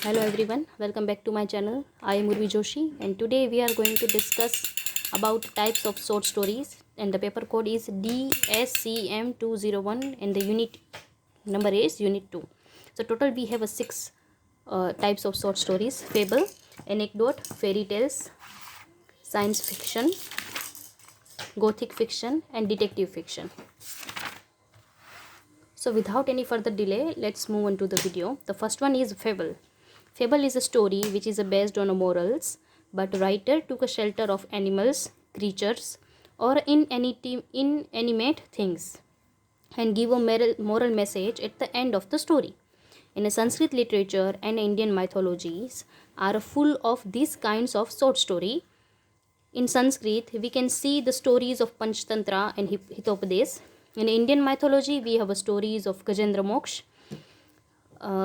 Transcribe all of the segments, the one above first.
Hello everyone, welcome back to my channel. I am Urvi Joshi and today we are going to discuss about types of short stories and the paper code is DSCM201 and the unit number is unit 2. So total we have a 6 types of short stories: fable, anecdote, fairy tales, science fiction, gothic fiction and detective fiction. So without any further delay, let's move on to the video. The first one is fable. Fable is a story which is based on morals, but writer took a shelter of animals, creatures, or inanimate things and give a moral message at the end of the story. In a Sanskrit literature and Indian mythologies are full of these kinds of short story. In Sanskrit, we can see the stories of Panchtantra and Hitopadesh. In Indian mythology, we have stories of Gajendra Moksha.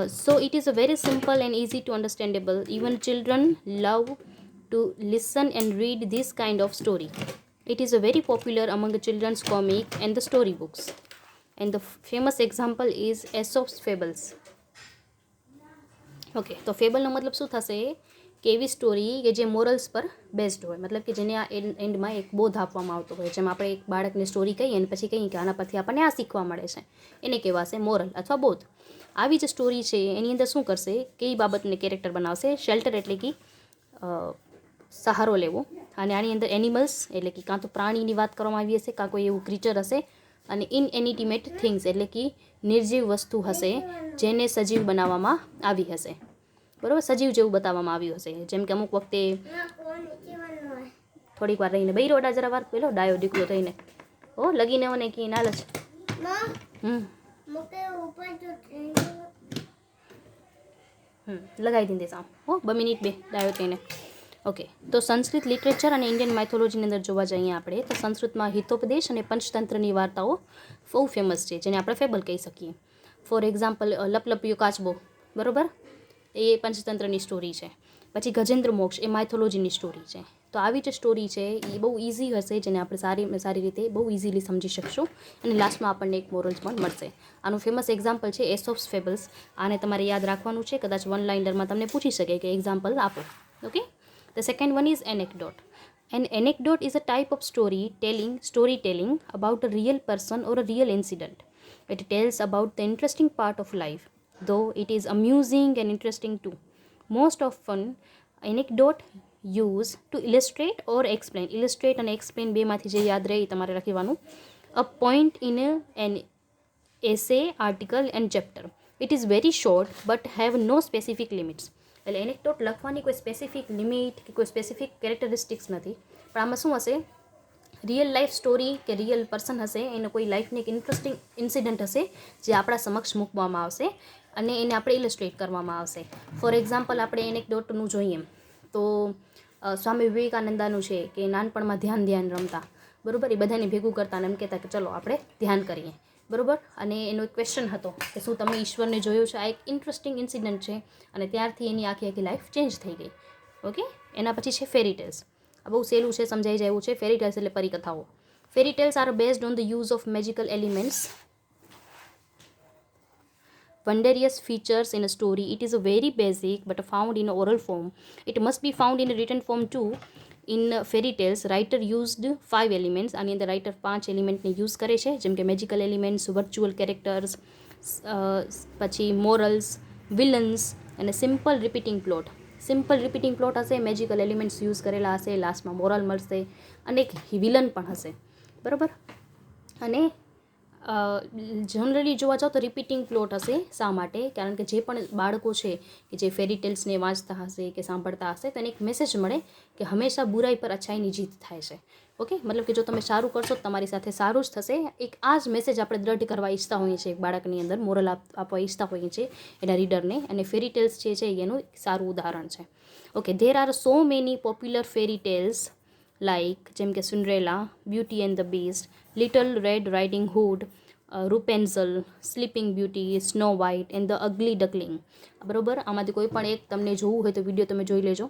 So it is a very simple and easy to understandable. Even children love to listen and read this kind of story. It is a very popular among the children's comic and the story books. And the famous example is Aesop's Fables. Okay તો ફેબલનો મતલબ શું થશે કે એવી story કે જે morals પર based હોય, મતલબ કે જેને આ એન્ડમાં એક બોધ આપવામાં આવતો હોય. જેમ આપણે એક બાળકની સ્ટોરી કહીએ અને પછી કહીએ કે આના પરથી આપણને આ શીખવા મળે છે, એને કહેવાશે મોરલ અથવા બોધ. આવી જે સ્ટોરી છે એની અંદર શું કરશે કે એ બાબતને કેરેક્ટર બનાવશે. શેલ્ટર એટલે કે સહારો લેવો, અને આની અંદર એનિમલ્સ એટલે કે કાં તો પ્રાણીની વાત કરવામાં આવી હશે, કાં કોઈ એવું ક્રીચર હશે, અને ઇનએનિટિમેટ થિંગ્સ એટલે કે નિર્જીવ વસ્તુ હશે જેને સજીવ બનાવવામાં આવી હશે. બરાબર, સજીવ જેવું બતાવવામાં આવ્યું હશે. જેમ કે અમુક વખતે થોડીક વાર રહીને બઈ રોડા જરા વાર પેલો ડાયો દીકરો થઈને ઓ લગીને મને કી નાલચ લગાવી દીધે સામ હો 2 મિનિટ બે ડાયો થઈને. ઓકે, તો સંસ્કૃત લિટરેચર અને ઇન્ડિયન માઇથોલોજીની અંદર જોવા જઈએ આપણે તો સંસ્કૃતમાં હિતોપદેશ અને પંચતંત્રની વાર્તાઓ બહુ ફેમસ છે, જેને આપણે ફેબલ કહી શકીએ. ફોર એક્ઝામ્પલ લપલપિયો કાચબો, બરાબર, એ પંચતંત્રની સ્ટોરી છે. પછી ગજેન્દ્ર મોક્ષ એ માઇથોલોજીની સ્ટોરી છે. તો આવી જે સ્ટોરી છે એ બહુ ઇઝી હશે, જેને આપણે સારી રીતે બહુ ઇઝીલી સમજી શકશું અને લાસ્ટમાં આપણને એક મોરલ્સ પણ મળશે. આનું ફેમસ એક્ઝામ્પલ છે એસોપ્સ ફેબલ્સ. આને તમારે યાદ રાખવાનું છે, કદાચ વન લાઇનરમાં તમને પૂછી શકે કે એક્ઝામ્પલ આપો. Okay, the second one is anecdote. An anecdote is a type of storytelling about a real person or a real incident. It tells about the interesting part of life, though it is amusing and interesting too. Most often, anecdote used to illustrate or explain. Illustrate and explain બેમાંથી જે યાદ રહે તમારે લખવાનું. A point in an essay, article and chapter. It is very short but have no specific limits. એટલે એનેક્ડોટ લખવાની કોઈ specific limit કે કોઈ સ્પેસિફિક કેરેક્ટરિસ્ટિક્સ નથી, પણ આમાં શું હશે, રિયલ લાઈફ સ્ટોરી કે રિયલ પર્સન હશે, એનો કોઈ લાઈફની એક ઇન્ટરેસ્ટિંગ ઇન્સિડન્ટ હશે જે આપણા સમક્ષ મૂકવામાં આવશે અને એને આપણે ઇલસ્ટ્રેટ કરવામાં આવશે. ફોર એક્ઝામ્પલ આપણે એનેક્ડોટનું જોઈએ તો સ્વામી વિવેકાનંદાનું છે કે નાનપણમાં ધ્યાન રમતા, બરાબર, એ બધાને ભેગું કરતા અને એમ કહેતા કે ચલો આપણે ધ્યાન કરીએ, બરાબર, અને એનો એક ક્વેશ્ચન હતો કે શું તમે ઈશ્વરને જોયો છે. આ એક ઇન્ટરેસ્ટિંગ ઇન્સિડન્ટ છે અને ત્યારથી એની આખી લાઈફ ચેન્જ થઈ ગઈ. ઓકે, એના પછી છે ફેરી ટેલ્સ. આ બહુ સહેલું છે, સમજાઈ જાય એવું છે. ફેરી ટેલ્સ એટલે પરિકથાઓ. Fairy tales are based on the use of magical elements, wondrous features in a story. It is a very basic but found in oral form. It must be found in a written form too. In fairy tales, writer used 5 elements. આની અંદર writer 5 એલિમેન્ટને use કરે છે, જેમ કે magical elements, virtual characters, પછી morals, villains અને simple repeating plot. Simple repeating plot હશે, મેજિકલ એલિમેન્ટ્સ યુઝ કરેલા હશે, લાસ્ટમાં મોરલ મળશે અને એક વિલન પણ હશે, બરાબર. અને જનરલી જોવા જાઓ તો રિપીટિંગ પ્લોટ હશે. શા માટે? કારણ કે જે પણ બાળકો છે કે જે ફેરી ટેલ્સને વાંચતા હશે કે સાંભળતા હશે તેને એક મેસેજ મળે કે હંમેશા બુરાઈ પર અચ્છાઈની જીત થાય છે. ઓકે, મતલબ કે જો તમે સારું કરશો તો તમારી સાથે સારું જ થશે. એક આ જ મેસેજ આપણે દ્રઢ કરવા ઈચ્છતા હોઈએ છીએ, એક બાળકની અંદર મોરલ આપવા ઈચ્છતા હોઈએ છીએ એના રીડરને, અને ફેરી ટેલ્સ જે છે એનું એક સારું ઉદાહરણ છે. Okay, there are so many popular fairy tales like જેમ કે Cinderella, beauty and the beast, little red riding hood, Rapunzel, sleeping beauty, snow white and the ugly duckling. બરાબર, આમાંથી કોઈ પણ એક તમને જોવું હોય તો વિડીયો તમે જોઈ લેજો,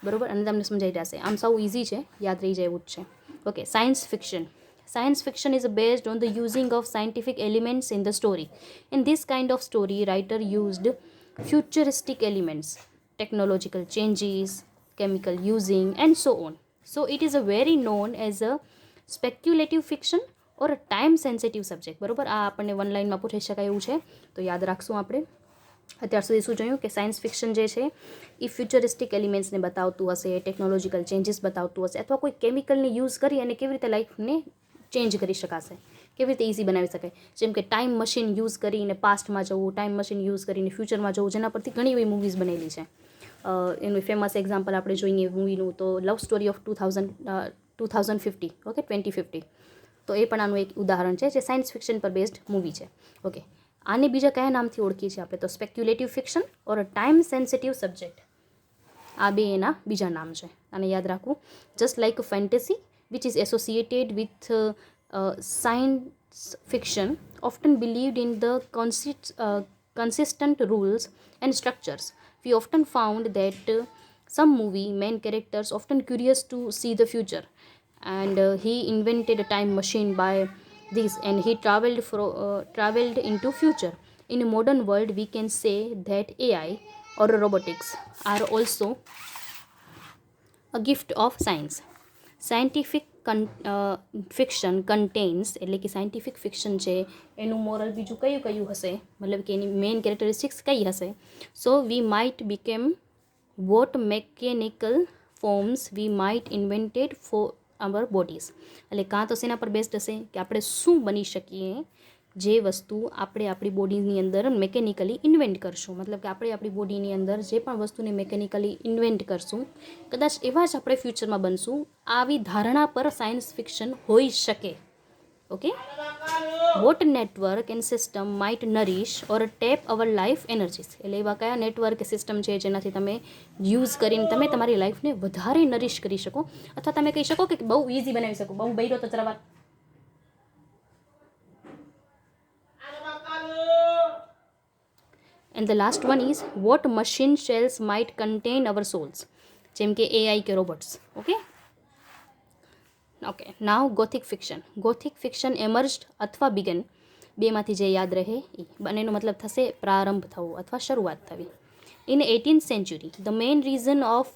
બરાબર, અને તમને સમજાઈ જશે. આમ સૌ ઇઝી છે, યાદ રહી જાય એવું જ છે. Okay, science fiction. Science fiction is based on the using of scientific elements in the story. In this kind of story, writer used futuristic elements, technological changes, chemical using, and so on. So it is a very known as a speculative fiction or a time sensitive subject. બરોબર, આ આપણને one લાઇનમાં પૂછી શકાય એવું છે, તો યાદ રાખશું આપણે. અત્યાર સુધી શું જોયું કે સાયન્સ ફિક્શન જે છે એ ફ્યુચરિસ્ટિક એલિમેન્ટ્સને બતાવતું હશે, ટેકનોલોજીકલ ચેન્જીસ બતાવતું હશે, અથવા કોઈ કેમિકલને યુઝ કરી અને કેવી રીતે લાઈફને ચેન્જ કરી શકાશે, કેવી રીતે ઇઝી બનાવી શકાય. જેમ કે ટાઈમ મશીન યુઝ કરીને પાસ્ટમાં જવું, ટાઈમ મશીન યુઝ કરીને ફ્યુચરમાં જવું, જેના પરથી ઘણી એવી મૂવીઝ બનેલી છે. એનું ફેમસ એક્ઝામ્પલ આપણે જોઈએ મૂવીનું તો લવ સ્ટોરી ઓફ 2050, ઓકે, 2050. તો એ પણ આનું એક ઉદાહરણ છે જે સાયન્સ ફિક્શન પર બેઝડ મૂવી છે. ઓકે, આને બીજા કયા નામથી ઓળખીએ છીએ આપણે? તો speculative fiction or a time sensitive subject. આ બે એના બીજા નામ છે, આને યાદ રાખવું. Just like a fantasy which is associated with science fiction often believed in the consistent rules and structures. We often found that some movie main characters often curious to see the future, and he invented a time machine by this, and he traveled into future. In a modern world, we can say that AI or robotics are also a gift of science. Scientific fiction contents, એટલે કે scientific fiction છે એનું moral બીજું કયું કયું હશે, મતલબ કે એની મેઇન કેરેક્ટરિસ્ટિક્સ કઈ હશે? So we might become what mechanical forms we might invented for our bodies. એટલે કાં તો શેના પર બેસ્ડ હશે કે આપણે શું બની શકીએ જે વસ્તુ આપણે આપણી બોડીની અંદર મેકેનિકલી ઇન્વેન્ટ કરશું, મતલબ કે આપણે આપણી બોડીની અંદર જે પણ વસ્તુને મેકેનિકલી ઇન્વેન્ટ કરશું કદાચ એવા જ આપણે ફ્યુચરમાં બનશું. આવી ધારણા પર સાયન્સ ફિક્શન હોઈ શકે. Okay, what network and system might nourish or tap our life energies. એટલે એવા કયા નેટવર્ક સિસ્ટમ છે જેનાથી તમે યુઝ કરીને તમે તમારી લાઈફને વધારે નરિશ કરી શકો, અથવા તમે કહી શકો કે બહુ ઇઝી બનાવી શકો. બહુ બૈરો તો ચરવા. And the last one is what machine shells might contain our souls. જેમ કે AI કે robots. Okay, okay. Now Gothic fiction. Gothic fiction emerged અથવા બિગન, બેમાંથી જે યાદ રહે એ બંનેનો મતલબ થશે પ્રારંભ થવો અથવા શરૂઆત થવી. In 18th century, the main reason of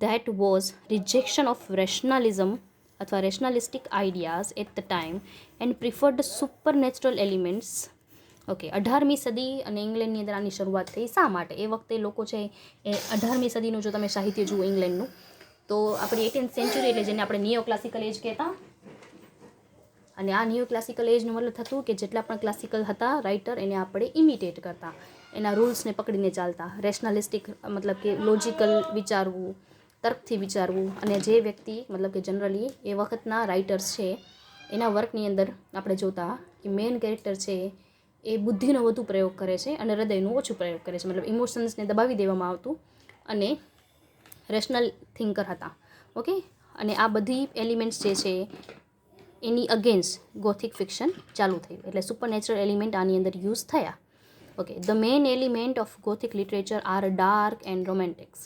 that was rejection of rationalism અથવા rationalistic ideas at the time and preferred supernatural elements. Okay, 18મી સદી અને ઇંગ્લેન્ડની અંદર આની શરૂઆત થઈ. શા માટે? એ વખતે લોકો છે એ 18મી સદીનું જો તમે સાહિત્ય જુઓ ઇંગ્લેન્ડનું, તો આપણી 18th સેન્ચુરી એટલે જેને આપણે નિયો ક્લાસિકલ એજ કહેતા. અને આ નિયો ક્લાસિકલ એજનું મતલબ થતું કે જેટલા પણ ક્લાસિકલ હતા રાઇટર એને આપણે ઇમિટેટ કરતા, એના રૂલ્સને પકડીને ચાલતા. રેશનાલિસ્ટિક મતલબ કે લોજિકલ વિચારવું, તર્કથી વિચારવું. અને જે વ્યક્તિ મતલબ કે જનરલી એ વખતના રાઇટર્સ છે એના વર્કની અંદર આપણે જોતા કે મેઇન કેરેક્ટર છે એ બુદ્ધિનો વધુ પ્રયોગ કરે છે અને હૃદયનું ઓછું પ્રયોગ કરે છે. મતલબ ઇમોશન્સને દબાવી દેવામાં આવતું અને રેશનલ થિંકર હતા. ઓકે, અને આ બધી એલિમેન્ટ્સ જે છે એની અગેન્સ્ટ ગોથિક ફિક્શન ચાલુ થયું, એટલે સુપરનેચરલ એલિમેન્ટ આની અંદર યુઝ થયા. Okay, the main element of Gothic literature are dark and romantics.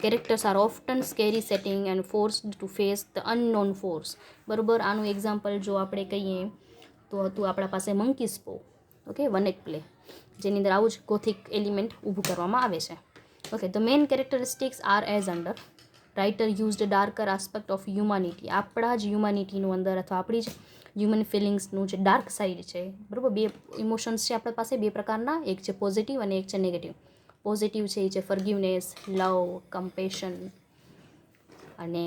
Characters are often scary setting and forced to face the unknown force. બરાબર, આનું એક્ઝામ્પલ જો આપણે કહીએ તો હતું આપણા પાસે monkey's paw. Okay, one act play, જેની અંદર આવું જ ગોથિક એલિમેન્ટ ઊભું કરવામાં આવે છે. Okay, the main characteristics are as under. Writer used darker aspect of humanity. આપણા જ હ્યુમાનિટીનું અંદર અથવા આપણી જ હ્યુમન ફિલિંગ્સનું જે ડાર્ક સાઇડ છે, બરાબર, બે ઇમોશન્સ છે આપણા પાસે બે પ્રકારના, એક છે પોઝિટિવ અને એક છે નેગેટિવ. પોઝિટિવ છે એ છે ફર્ગિવનેસ, લવ, કમ્પેશન, અને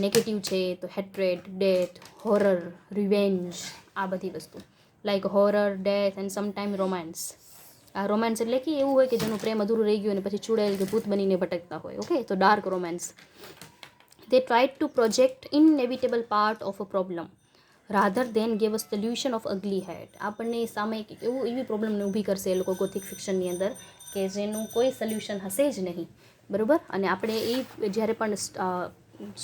નેગેટિવ છે તો હેટ્રેડ, ડેથ, હોરર, રિવેન્જ, આ બધી વસ્તુ. Like horror, death and sometime romance. આ રોમાન્સ એટલે કે એવું હોય કે જેનું પ્રેમ અધૂરું રહી ગયું અને પછી ચૂડેલ કે ભૂત બનીને ભટકતા હોય. ઓકે, તો dark romance. They tried to project inevitable part of a problem rather than gave a solution of ugly head. આપણને સામે એવી પ્રોબ્લમને ઊભી કરશે એ લોકો ગોથિક ફિક્શનની અંદર કે જેનું કોઈ સોલ્યુશન હશે જ નહીં. બરાબર, અને આપણે એ જ્યારે પણ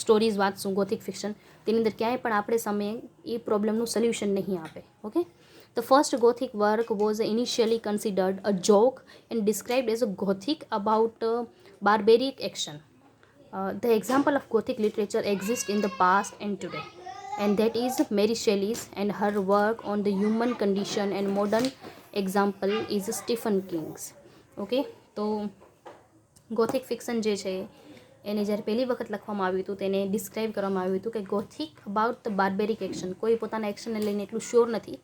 સ્ટોરીઝ વાંચશું ગોથિક ફિક્શન, તેની અંદર ક્યાંય પણ આપણે સામે એ પ્રોબ્લમનું સોલ્યુશન નહીં આપે. Okay, the first Gothic work was initially considered a joke and described as a Gothic about barbaric action. The example of Gothic literature exists in the past and today, and that is Mary Shelley's and her work on the human condition, and modern example is Stephen King's. Okay, તો gothic fiction જે છે એને જ્યારે પહેલી વખત લખવામાં આવ્યું હતું તેને ડિસ્ક્રાઇબ કરવામાં આવ્યું હતું કે ગોથિક અબાઉટ ધ બાર્બેરિક એક્શન. કોઈ પોતાના એક્શનને લઈને એટલું શ્યોર નથી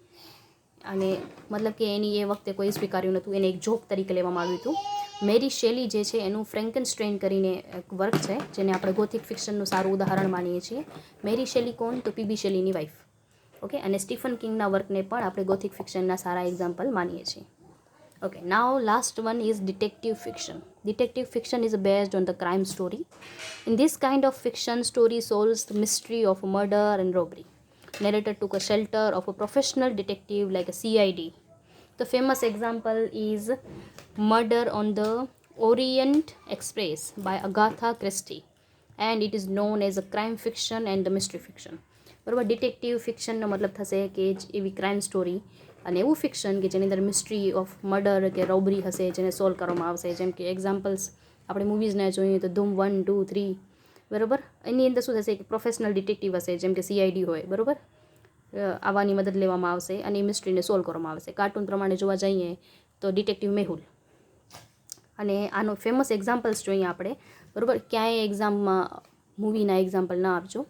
અને મતલબ કે એની એ વખતે કોઈ સ્વીકાર્યું નહોતું, એને એક જોક તરીકે લેવામાં આવ્યું હતું. મેરી શેલી જે છે એનું ફ્રેન્કનસ્ટેઇન કરીને એક વર્ક છે જેને આપણે ગોથિક ફિક્શનનું સારું ઉદાહરણ માનીએ છીએ. મેરી શેલી કોણ? તો પીબી શેલીની વાઇફ. ઓકે, અને સ્ટીફન કિંગના વર્કને પણ આપણે ગોથિક ફિક્શનના સારા એક્ઝામ્પલ માનીએ છીએ. Okay, now last one is detective fiction. Detective fiction is based on the crime story. In this kind of fiction, story solves the mystery of murder and robbery. Narrator took a shelter of a professional detective like a CID. The famous example is Murder on the Orient Express by Agatha Christie, and it is known as a crime fiction and the mystery fiction. બરાબર, detective ફિક્શનનો મતલબ થશે કે એવી crime story અને એવું fiction કે જેની અંદર મિસ્ટ્રી ઓફ મર્ડર કે રોબરી હશે જેને સોલ્વ કરવામાં આવશે. જેમ કે એક્ઝામ્પલ્સ આપણે મૂવીઝને જોઈએ તો ધૂમ 1, 2, 3, બરાબર. એની અંદર શું થશે કે પ્રોફેશનલ ડિટેક્ટિવ હશે જેમ કે CID હોય, બરાબર. આવવાની મદદ લેવામાં આવશે અને એ મિસ્ટ્રીને સોલ્વ કરવામાં આવશે. કાર્ટૂન પ્રમાણે જોવા જઈએ તો ડિટેક્ટિવ મેહુલ. અને આનો ફેમસ એક્ઝામ્પલ્સ જોઈએ આપણે, બરાબર. ક્યાંય એક્ઝામમાં મૂવીના એક્ઝામ્પલ ના આપજો.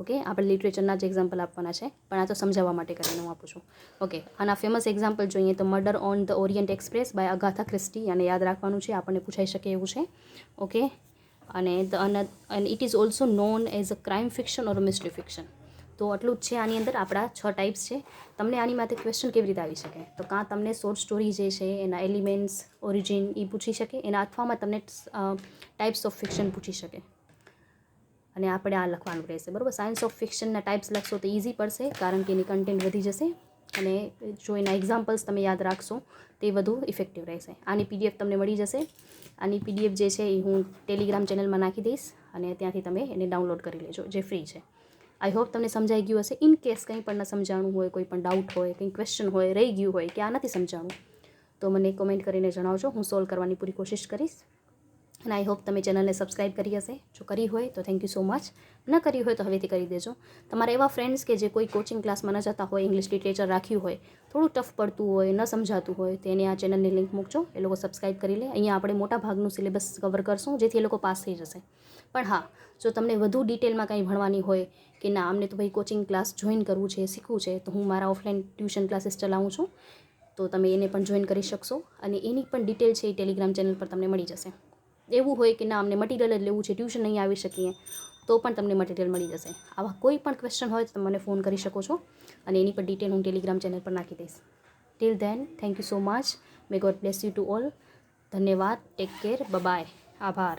ઓકે, આપણે લિટરેચરના જ એક્ઝામ્પલ આપવાના છે, પણ આ તો સમજાવવા માટે કરીને હું આપું છું. ઓકે, આના ફેમસ એક્ઝામ્પલ જોઈએ તો murder on the Orient Express by Agatha Christie, અને યાદ રાખવાનું છે, આપણને પૂછાઈ શકે એવું છે. ઓકે, અને it is also known as a crime fiction or mystery fiction. તો આટલું જ છે આની અંદર. આપણા 6 ટાઈપ્સ છે. તમને આની માટે ક્વેશ્ચન કેવી રીતે આવી શકે? તો કાં તમને શોર્ટ સ્ટોરી જે છે એના એલિમેન્ટ્સ, ઓરિજિન એ પૂછી શકે, એના અથવામાં તમને ટાઈપ્સ ઓફ ફિક્શન પૂછી શકે, અને આપણે આ લખવાનું રહેશે, બરાબર. સાયન્સ ઓફ ફિક્શનના ટાઈપ્સ લખશો તો ઇઝી પડશે કારણ કે એની કન્ટેન્ટ વધી જશે, અને જો એના એક્ઝામ્પલ્સ તમે યાદ રાખશો તે વધુ ઇફેક્ટિવ રહેશે. આની PDF તમને મળી જશે. આની PDF જે છે એ હું ટેલિગ્રામ ચેનલમાં નાખી દઈશ અને ત્યાંથી તમે એને ડાઉનલોડ કરી લેજો, જે ફ્રી છે. આઈ હોપ તમને સમજાઈ ગયું હશે. ઇન કેસ કંઈ પણ ન સમજાણું હોય, કોઈ પણ ડાઉટ હોય, કંઈ ક્વેશ્ચન હોય, રહી ગયું હોય કે આ નથી સમજાણું, તો મને કોમેન્ટ કરીને જણાવજો. હું સોલ્વ કરવાની પૂરી કોશિશ કરીશ. અને આઈ હોપ તમે ચેનલને સબસ્ક્રાઈબ કરી હશે. જો કરી હોય તો થેન્ક યુ સો મચ. ન કરી હોય તો હવેથી કરી દેજો. તમારા એવા ફ્રેન્ડ્સ કે જે કોઈ કોચિંગ ક્લાસમાં ન જતા હોય, ઇંગ્લિશ લિટરેચર રાખ્યું હોય, થોડું ટફ પડતું હોય, ન સમજાતું હોય, તો એને આ ચેનલની લિંક મૂકજો, એ લોકો સબસ્ક્રાઈબ કરી લે. અહીંયા આપણે મોટા ભાગનું સિલેબસ કવર કરશું જેથી એ લોકો પાસ થઈ જશે. પણ હા, જો તમને વધુ ડિટેલમાં કંઈ ભણવાની હોય કે ના અમને તો ભાઈ કોચિંગ ક્લાસ જોઈન કરવું છે, શીખવું છે, તો હું મારા ઓફલાઈન ટ્યુશન ક્લાસીસ ચલાવું છું, તો તમે એને પણ જોઈન કરી શકશો. અને એની પણ ડિટેલ છે એ ટેલિગ્રામ ચેનલ પર તમને મળી જશે. એવું હોય કે ના અમને મટીરિયલ જ લેવું છે, ટ્યુશન નહીં આવી શકીએ, તો પણ તમને મટીરિયલ મળી જશે. આવા કોઈ પણ ક્વેશ્ચન હોય તો તમે મને ફોન કરી શકો છો, અને એની પર ડિટેલ હું ટેલિગ્રામ ચેનલ પર નાખી દઈશ. Till then, thank you so much. May God bless you to all. ધન્યવાદ. Take care. બાય. આભાર.